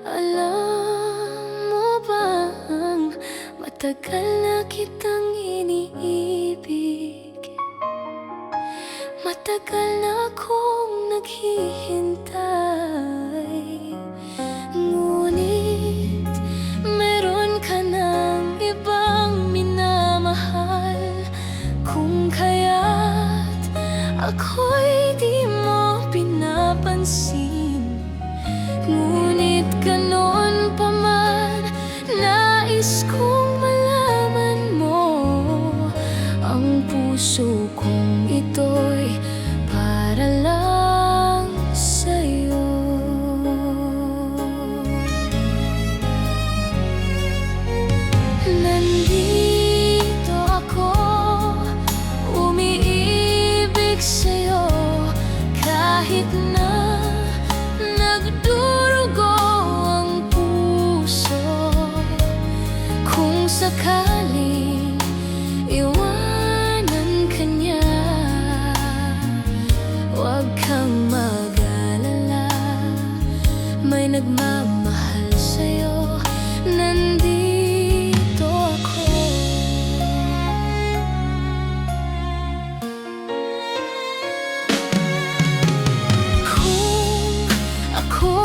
Alam mo bang matagal na kitang iniibig? Matagal na akong naghihintay. Ngunit meron ka ng ibang minamahal. Kung kaya't ako'y di mo pinapansin. Ngunit ganoon pa man, nais kong malaman mo ang puso kong ito'y para lang sa'yo. Nandito ako, umiibig sa'yo, kahit na nagdurugo ang puso. Kung sakaling iwanan ka niya, huwag kang mag-alala, may nagmamahal sa'yo. Nandito ako. Kung ako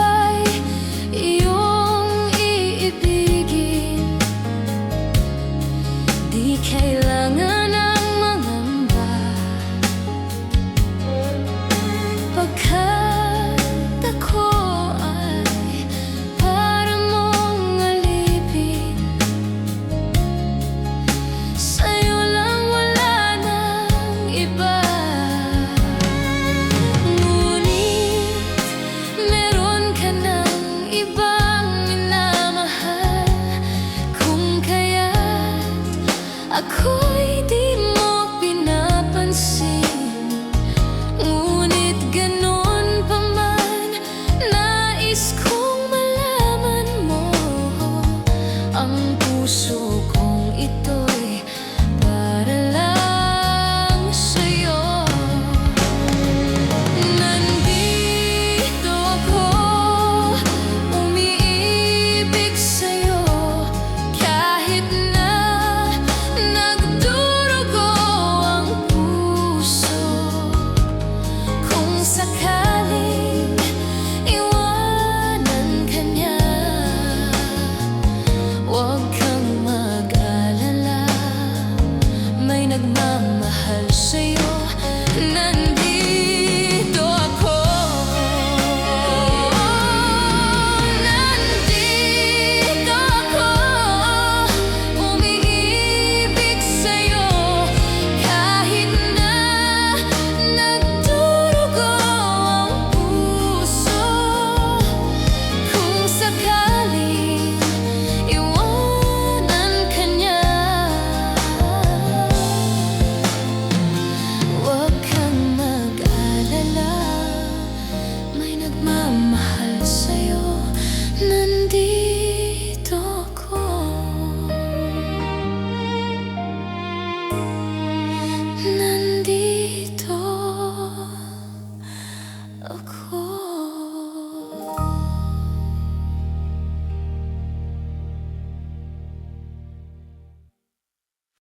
ay iyong iibigin, di kailangan ang mangamba, pagkat ako ay para mong alipin. Sa'yo lang, wala nang iba. Ngunit meron ka ng ibang minamahal. Kung kaya't ako'y di mo pinapansin. Ngunit ganoon pa man, nais ko